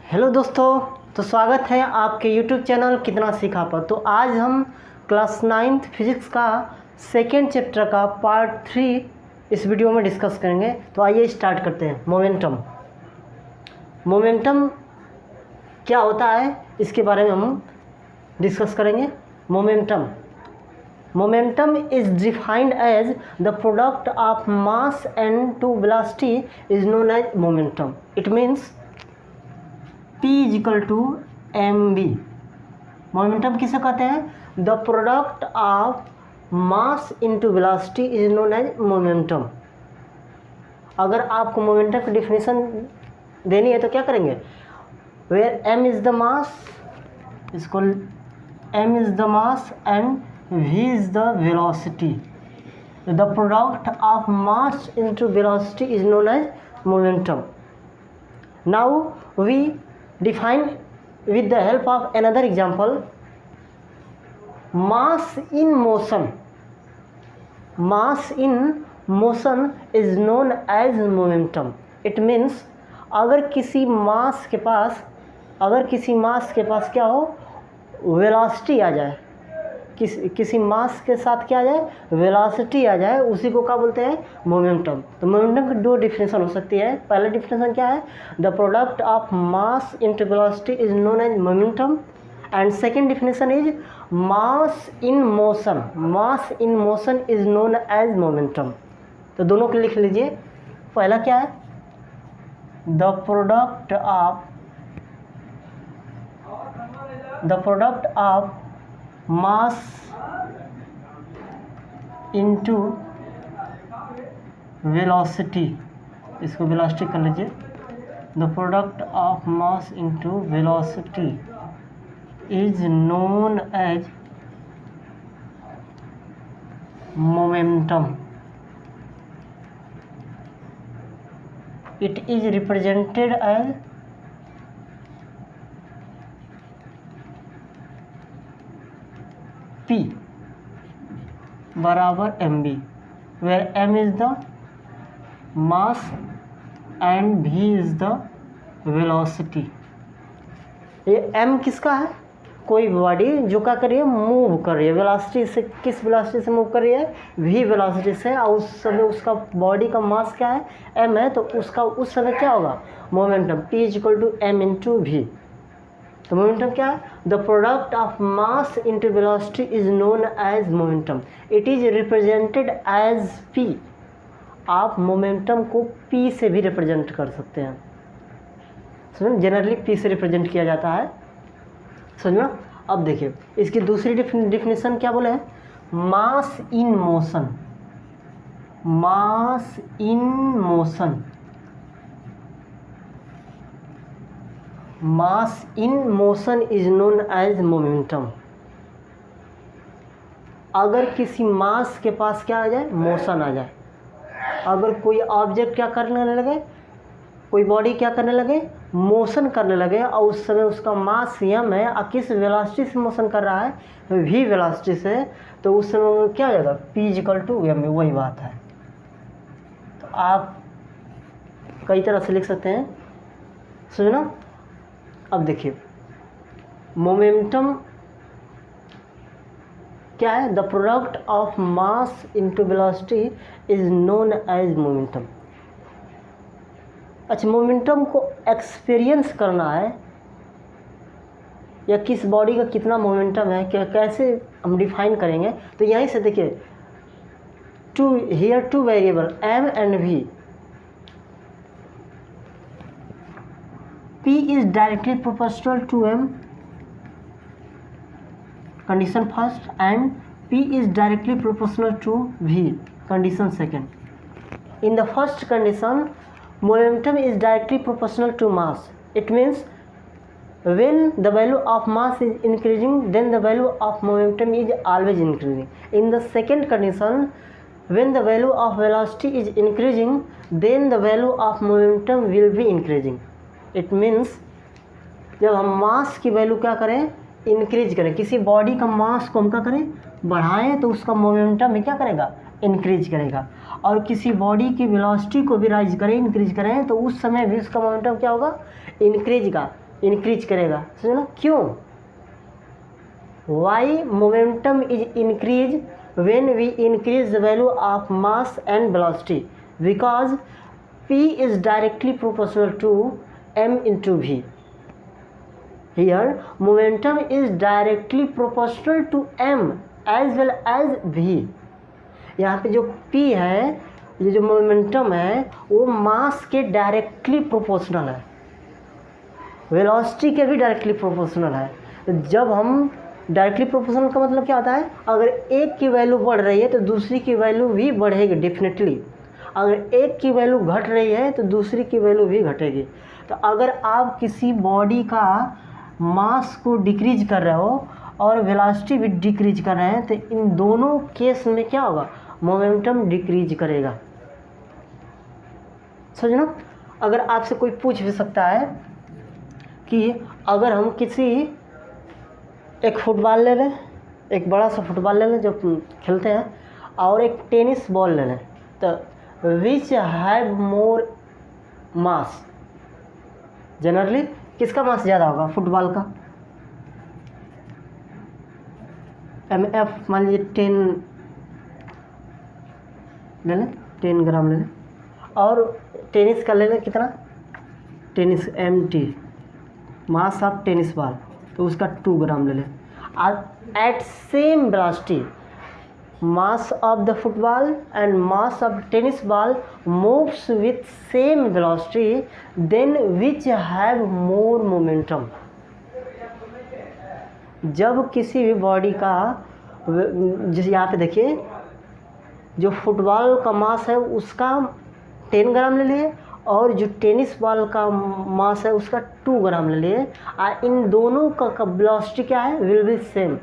Hello दोस्तों, तो स्वागत है आपके यूट्यूब चैनल कितना सीखा पर। तो आज हम क्लास 9th फिजिक्स का सेकेंड चैप्टर का पार्ट 3 इस वीडियो में डिस्कस करेंगे। तो आइए स्टार्ट करते हैं। मोमेंटम क्या होता है इसके बारे में हम डिस्कस करेंगे। Momentum is defined as the product of mass and to velocity is known as momentum. It means P is equal to mv। Momentum किसे कहते हैं? The product of mass into velocity is known as momentum. अगर आपको momentum की definition देनी है तो क्या करेंगे? Where m is the mass, इसको m is the mass and v is the velocity. The product of mass into velocity is known as momentum. Now we define with the help of another example. Mass in motion is known as momentum. It means अगर किसी मास के पास क्या हो, velocity आ जाए, किसी मास के साथ क्या आ जाए, वेलोसिटी आ जाए, उसी को क्या बोलते हैं? मोमेंटम। तो मोमेंटम की दो डिफिनेशन हो सकती है। पहला डिफिनेशन क्या है? The product of mass into velocity is known as momentum. And second definition is mass in motion is known as momentum. तो दोनों को लिख लीजिए। पहला क्या है? The product of mass into velocity, इसको वेलोसिटी कर लीजिए। The product of mass into velocity is known as momentum. It is represented as P बराबर mv, where m is the mass and v is the velocity। ये m किसका है? कोई body जो क्या कर रही है, मूव कर रही है वेलोसिटी से। किस वेलोसिटी से मूव कर रही है? v वेलोसिटी से। और उस समय उसका बॉडी का मास क्या है? m है। तो उसका उस समय क्या होगा? Momentum. P is equal to m into v। तो मोमेंटम क्या है? The product of mass into velocity is known as momentum. It is represented as p। आप मोमेंटम को p से भी रिप्रेजेंट कर सकते हैं। समझ, जनरली p से रिप्रेजेंट किया जाता है। समझना। अब देखिए इसकी दूसरी डिफिनेशन क्या बोले हैं? Mass in motion is known as momentum. अगर किसी मास के पास क्या आ जाए? मोशन आ जाए। अगर कोई ऑब्जेक्ट क्या करने लगे, कोई बॉडी क्या करने लगे? मोशन करने लगे, और उस समय उसका मास m है और किस वेलोसिटी से मोशन कर रहा है? v वेलोसिटी से। तो उस समय क्या हो जाएगा? P is equal to m। वही बात है। तो आप कई तरह से लिख सकते हैं। समझना। अब देखिए मोमेंटम क्या है? The product of mass into velocity is known as momentum. अच्छा, मोमेंटम को एक्सपीरियंस करना है या किस बॉडी का कितना मोमेंटम है, क्या कैसे हम डिफाइन करेंगे? तो यहीं से देखिए, two variable m and v। P is directly proportional to m, condition first, and P is directly proportional to v, condition second. In the first condition, momentum is directly proportional to mass. It means when the value of mass is increasing, then the value of momentum is always increasing. In the second condition, when the value of velocity is increasing, then the value of momentum will be increasing. It means जब हम मास की value क्या करें? Increase करें। किसी body का मास को हम क्या करें? बढ़ाएं, तो उसका मोमेंटम में क्या करेगा? इंक्रीज करेगा। और किसी बॉडी की वेलोसिटी को भी राइज करें, इंक्रीज करें, तो उस समय भी उसका मोमेंटम क्या होगा? इंक्रीज का। इंक्रीज करेगा, समझो ना क्यों? Why momentum is increase when we increase the value of mass and velocity, because P is directly proportional to m into v. Here momentum is directly proportional to m as well as v. यहाँ पे जो P है, ये जो momentum है वो मास के directly proportional है, वेलोसिटी के भी डायरेक्टली प्रोपोर्शनल है। जब हम डायरेक्टली प्रोपोर्शनल का मतलब क्या होता है? अगर एक की वैल्यू बढ़ रही है तो दूसरी की वैल्यू भी बढ़ेगी डेफिनेटली। अगर एक की वैल्यू घट रही है तो दूसरी की वैल्यू भी घटेगी। तो अगर आप किसी बॉडी का मास को डिक्रीज कर रहे हो और वेलोसिटी भी डिक्रीज कर रहे हैं तो इन दोनों केस में क्या होगा? मोमेंटम डिक्रीज करेगा, समझना। अगर आपसे कोई पूछ भी सकता है कि अगर हम किसी एक फुटबॉल ले लें, एक बड़ा सा फुटबॉल ले लें जो खेलते हैं, और एक टेनिस बॉल ले लें, तो विच हैव मोर मास? जनरली किसका मास ज़्यादा होगा? फुटबॉल का। MF मान लीजिए 10 ले लें, 10 ग्राम ले लें, और टेनिस का ले लें कितना? Tennis MT, mass of tennis ball, तो उसका 2 ग्राम ले लें। At same velocity mass of the football and mass of tennis ball moves with same velocity, then which have more momentum? जब किसी भी बॉडी का, जैसे यहाँ पे देखिए, जो फुटबॉल का मास है उसका 10 ग्राम ले लिए और जो टेनिस बॉल का मास है उसका 2 ग्राम ले लिए, इन दोनों का वेलोसिटी क्या है? Will be same.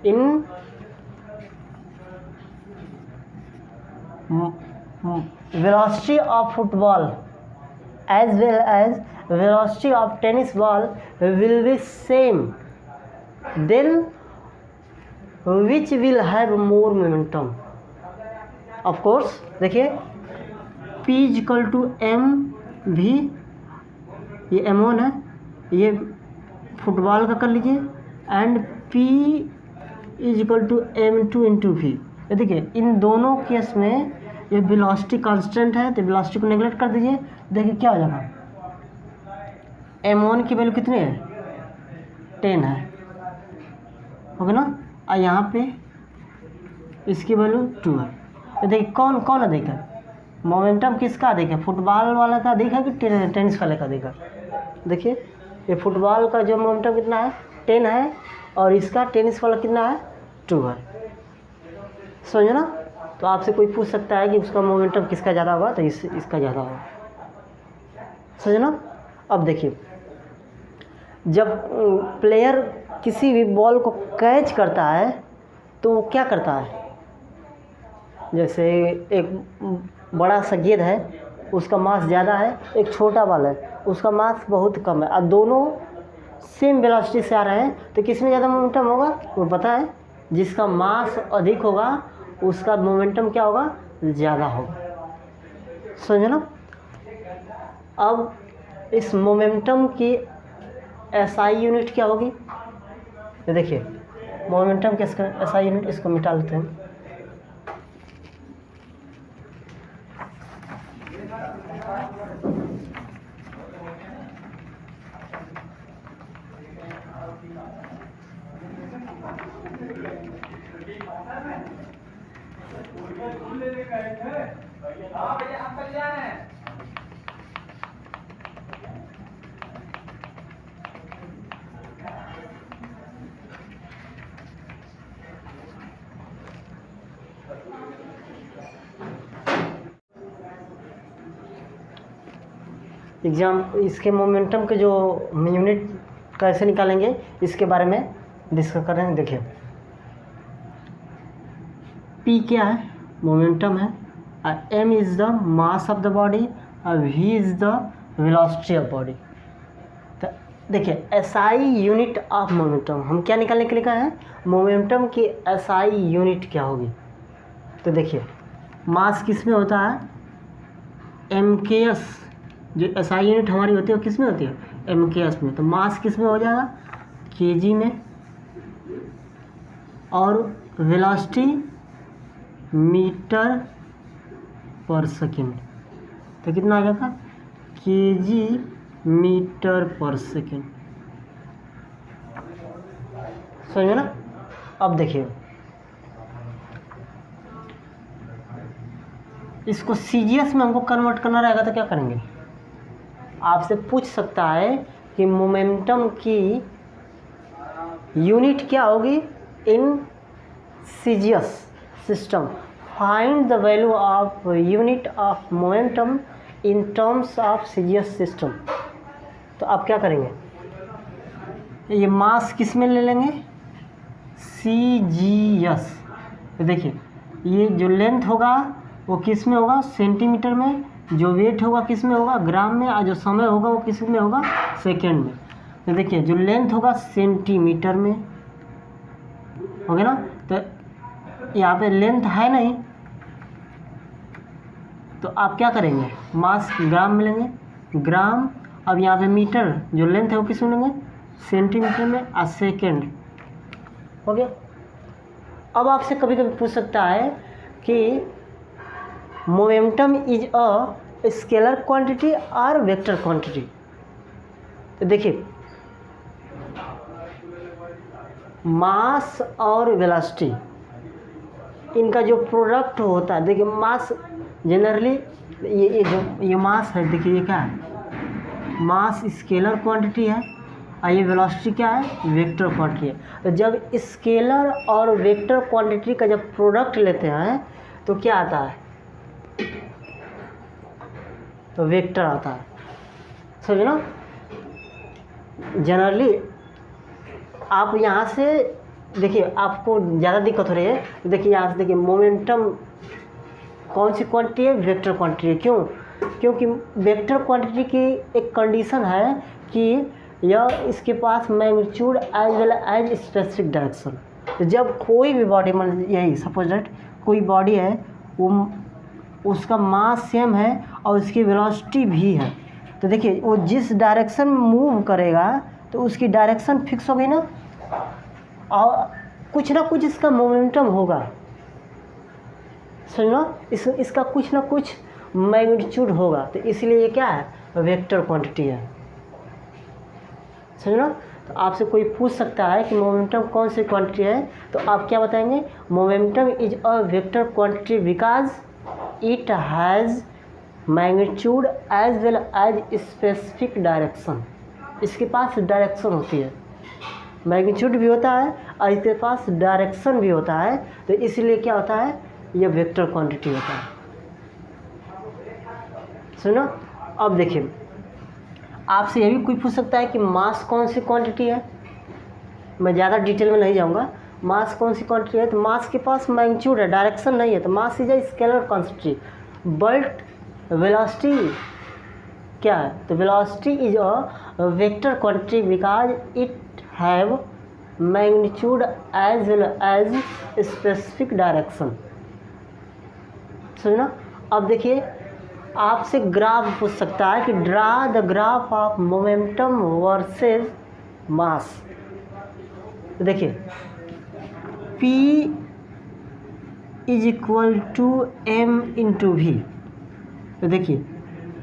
In velocity of football as well as velocity of tennis ball will be same, then which will have more momentum? Of course देखिए P is equal to mv, ये m1 है, ये football का कर लीजिए, and P is equal to m2 into v। ये देखिए इन दोनों केस में ये वेलोसिटी कांस्टेंट है तो वेलोसिटी को नेगलेक्ट कर दीजिए। देखिए क्या हो जाएगा? m1 की वैल्यू कितनी है? 10 है, होगा ना। और यहाँ पे इसकी वैल्यू 2 है। तो देखिए कौन कौन अधिक है? मोमेंटम किसका अधिक है? फुटबॉल वाला का अधिक है कि टेनिस वाले का अधिक है? देखिए ये फुटबॉल का जो मोमेंटम कितना है? 10 है, और इसका टेनिस वाला कितना है? 2 है, समझो ना। तो आपसे कोई पूछ सकता है कि उसका मोमेंटम किसका ज़्यादा होगा, तो इसका ज़्यादा होगा, समझो ना। अब देखिए जब प्लेयर किसी भी बॉल को कैच करता है तो वो क्या करता है? जैसे एक बड़ा सा गेंद है, उसका मास ज़्यादा है, एक छोटा बॉल है उसका मास बहुत कम है, और दोनों सेम वेलोसिटी से आ रहे हैं, तो किसमें ज़्यादा मोमेंटम होगा? वो पता है, जिसका मास अधिक होगा उसका मोमेंटम क्या होगा? ज़्यादा होगा, समझो ना। अब इस मोमेंटम की SI यूनिट क्या होगी? तो देखिए मोमेंटम की SI यूनिट, इसको मिटा लेते हैं। एग्ज़ाम इसके मोमेंटम के जो यूनिट कैसे निकालेंगे इसके बारे में डिस्कस कर रहे हैं। देखिए P क्या है? मोमेंटम है, m is the mass of the body, और v is the velocity of body. तो देखिए SI यूनिट ऑफ मोमेंटम हम क्या निकालने के लिए कहा है? मोमेंटम की SI यूनिट क्या होगी? तो देखिए मास किस में होता है? MKS, जो SI यूनिट हमारी होती है वो किस में होती है? MKS में, तो मास किस में हो जाएगा, kg में, और वेलोसिटी मीटर पर सेकेंड, तो कितना आ जाएगा, kg मीटर पर सेकेंड। समझ में ना। अब देखिए इसको CGS में हमको कन्वर्ट करना रहेगा तो क्या करेंगे, आपसे पूछ सकता है कि मोमेंटम की यूनिट क्या होगी इन CGS system, find the value of unit of momentum in terms of CGS system. तो आप क्या करेंगे, ये मास किस में ले लेंगे, CGS। तो देखिए ये जो लेंथ होगा वो किस में होगा, सेंटीमीटर में, जो वेट होगा किस में होगा, ग्राम में, और जो समय होगा वो किस में होगा, सेकेंड में। तो देखिए जो लेंथ होगा सेंटीमीटर में हो गया ना, तो यहाँ पे लेंथ है नहीं, तो आप क्या करेंगे, मास ग्राम में लेंगे, ग्राम। अब यहाँ पे मीटर जो लेंथ है वो किस में लेंगे, सेंटीमीटर में, और सेकेंड हो गया। अब आपसे कभी कभी पूछ सकता है कि momentum is a scalar quantity और वेक्टर क्वांटिटी। तो देखिए मास और वेलोसिटी इनका जो प्रोडक्ट होता है, देखिए मास जनरली ये मास है, देखिए ये क्या है, मास स्केलर क्वांटिटी है, और ये वेलोसिटी क्या है, वेक्टर क्वांटिटी है। तो जब स्केलर और वेक्टर क्वांटिटी का जब प्रोडक्ट लेते हैं तो क्या आता है, तो वेक्टर आता है। समझो ना। जनरली आप यहाँ से देखिए आपको ज़्यादा दिक्कत हो रही है, तो देखिए यहाँ से देखिए मोमेंटम कौन सी क्वांटिटी है, वेक्टर क्वांटिटी है। क्यों, क्योंकि वेक्टर क्वांटिटी की एक कंडीशन है कि यह इसके पास magnitude as well as specific direction. तो जब कोई भी बॉडी, मान यही सपोज दैट कोई बॉडी है, वो उसका मास सेम है और उसकी वेलोसिटी भी है, तो देखिए वो जिस डायरेक्शन में मूव करेगा तो उसकी डायरेक्शन फिक्स हो गई ना, और कुछ ना कुछ इसका मोमेंटम होगा। समझो, इसका कुछ ना कुछ मैग्नीट्यूड होगा, तो इसलिए ये क्या है, वेक्टर क्वांटिटी है। समझो। तो आपसे कोई पूछ सकता है कि मोमेंटम कौन सी क्वांटिटी है, तो आप क्या बताएंगे, momentum is a vector quantity because it has magnitude as well as specific direction. इसके पास डायरेक्शन होती है, मैग्नीट्यूड भी होता है और इसके पास डायरेक्शन भी होता है, तो इसलिए क्या होता है, ये वेक्टर क्वांटिटी होता है। सुनो। अब देखिए आपसे ये भी कोई पूछ सकता है कि मास कौन सी क्वांटिटी है, मैं ज़्यादा डिटेल में नहीं जाऊँगा, मास कौन सी क्वांटिटी है, तो मास के पास मैग्नीट्यूड है, डायरेक्शन नहीं है, तो mass is a scalar quantity. But velocity क्या है, तो velocity is a vector quantity because it have magnitude as well as specific direction. समझना। अब देखिए आपसे ग्राफ पूछ सकता है कि draw the graph of momentum versus mass. तो देखिए P is equal to M into V। तो देखिए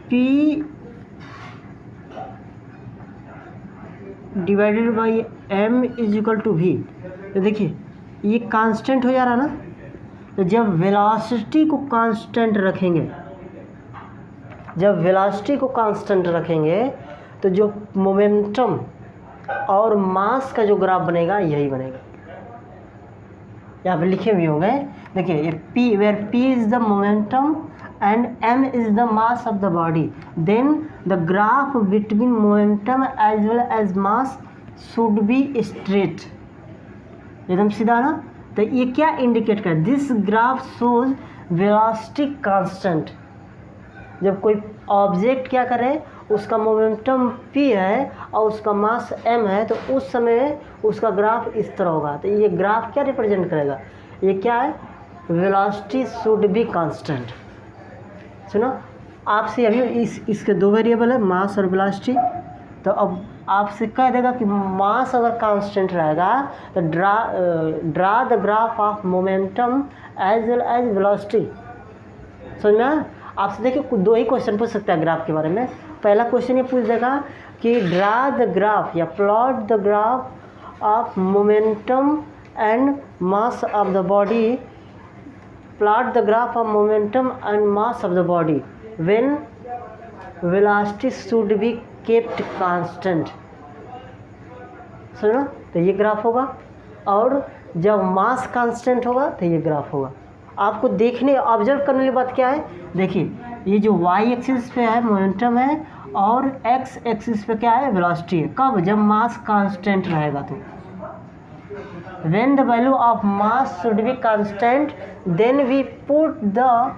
P divided by M is equal to V। तो देखिए ये कांस्टेंट हो जा रहा ना, तो जब वेलोसिटी को कांस्टेंट रखेंगे, जब वेलोसिटी को कांस्टेंट रखेंगे तो जो मोमेंटम और मास का जो ग्राफ बनेगा यही बनेगा। यहाँ पे लिखे हुए होंगे, देखिए ये P, where P is the momentum and M is the mass of the body, then the graph between momentum as well as mass should be straight. एकदम सीधा ना। तो ये क्या इंडिकेट कर, this graph shows velocity constant. जब कोई object क्या करे, उसका मोमेंटम P है और उसका मास M है, तो उस समय उसका ग्राफ इस तरह होगा। तो ये ग्राफ क्या रिप्रेजेंट करेगा, ये क्या है, वेलोसिटी शुड बी कांस्टेंट। सुनो आपसे अभी इसके दो वेरिएबल है, मास और वेलोसिटी। तो अब आपसे कह देगा कि मास अगर कांस्टेंट रहेगा तो draw the graph of momentum as well as velocity. समझ में आया? आपसे देखिए 2 ही क्वेश्चन पूछ सकता है ग्राफ के बारे में। पहला क्वेश्चन ये पूछ देगा कि ड्रा द ग्राफ या plot the graph of momentum and mass of the body, plot the graph of momentum and mass of the body when velocity should be kept constant. समझो? तो ये ग्राफ होगा, और जब मास कांस्टेंट होगा तो ये ग्राफ होगा। आपको देखने ऑब्जर्व करने वाली बात क्या है, देखिए ये जो वाई एक्सिस पे है मोमेंटम है और एक्स एक्सिस पे क्या है, वेलोसिटी है। कब? जब मास कांस्टेंट रहेगा। तो when the value of mass should be constant then we put the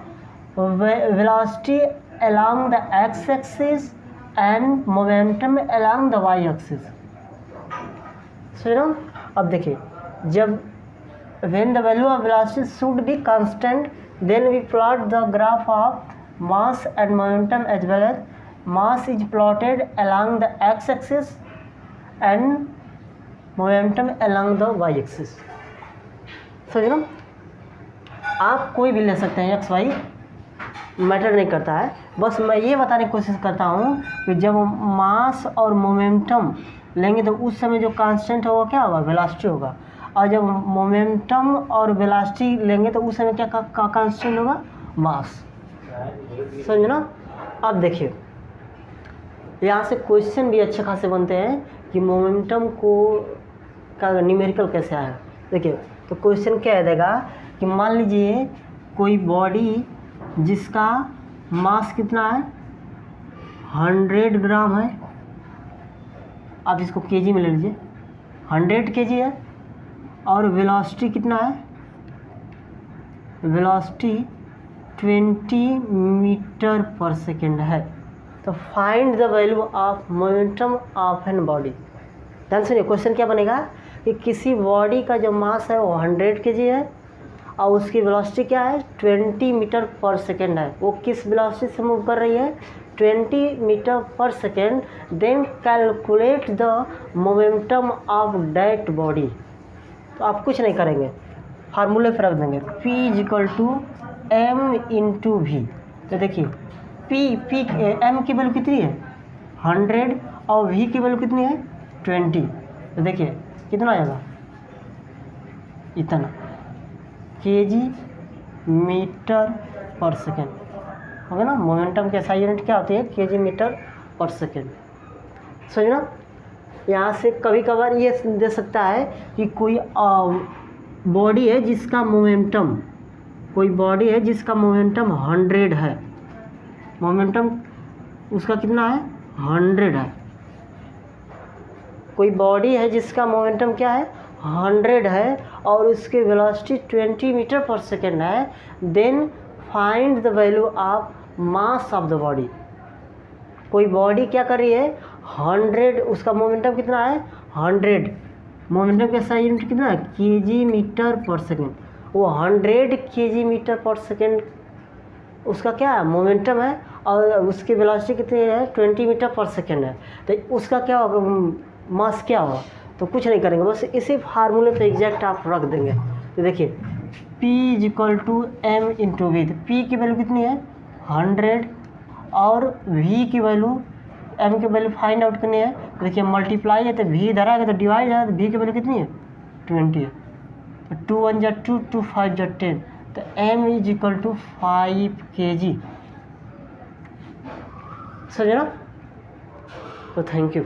velocity along the x axis and momentum along the y axis। सुनो, अब देखिए जब when the value of velocity should be constant then we plot the graph of mass and momentum as well as mass is plotted along the x axis and momentum along the y axis। समझो? आप कोई भी ले सकते हैं, x y matter नहीं करता है। बस मैं ये बताने की कोशिश करता हूँ कि जब मास और मोमेंटम लेंगे तो उस समय जो कांस्टेंट होगा क्या होगा, वेलोसिटी होगा। और जब मोमेंटम और वेलोसिटी लेंगे तो उस समय क्या कांस्टेंट होगा, मास। समझो ना? अब देखिए यहाँ से क्वेश्चन भी अच्छे खासे बनते हैं कि मोमेंटम को का न्यूमेरिकल कैसे आया। देखिए तो क्वेश्चन क्या है देगा कि मान लीजिए कोई बॉडी जिसका मास कितना है, 100 ग्राम है। आप इसको केजी में ले लीजिए, 100 केजी है। और वेलोसिटी कितना है, वेलोसिटी 20 मीटर पर सेकेंड है। तो find the value of momentum of an body. ध्यान सुनिए क्वेश्चन क्या बनेगा कि किसी बॉडी का जो मास है वो 100 केजी है और उसकी वेलोसिटी क्या है, 20 मीटर पर सेकेंड है। वो किस वेलोसिटी से मूव कर रही है, 20 metre per second. Then calculate the momentum of that body. तो आप कुछ नहीं करेंगे, फार्मूले पर रख देंगे P = m/v। तो देखिए P m की वैल्यू कितनी है, 100 और v की वैल्यू कितनी है, 20। तो देखिए कितना आएगा, इतना केजी मीटर पर सेकेंड हो गया ना। मोमेंटम की SI यूनिट क्या होती है, केजी मीटर पर सेकेंड। समझना? यहाँ से कभी कभार ये दे सकता है कि कोई बॉडी है जिसका मोमेंटम, कोई बॉडी है जिसका मोमेंटम 100 है, मोमेंटम उसका कितना है, 100 है। कोई बॉडी है जिसका मोमेंटम क्या है, 100 है और उसकी वेलोसिटी 20 मीटर पर सेकेंड है। Then find the value of mass of the body. कोई बॉडी क्या कर रही है, 100, उसका मोमेंटम कितना है, 100। मोमेंटम का SI यूनिट कितना है, केजी मीटर पर सेकेंड। वो 100 केजी मीटर पर सेकेंड उसका क्या है, मोमेंटम है और उसकी वेलोसिटी कितनी है, 20 मीटर पर सेकेंड है। तो उसका क्या होगा, मास क्या होगा। तो कुछ नहीं करेंगे, बस इसी फार्मूले पे एग्जैक्ट आप रख देंगे। तो देखिए P = m/v। तो P की वैल्यू कितनी है, 100 और V की वैल्यू, m की वैल्यू फाइंड आउट करनी है। तो देखिए मल्टीप्लाई है तो V इधर आएगा तो डिवाइड है, तो V की वैल्यू कितनी है, 20 है। तो 2 1 = 2, 2 5 = 10। तो m = 5 kg। समझे ना? तो थैंक यू।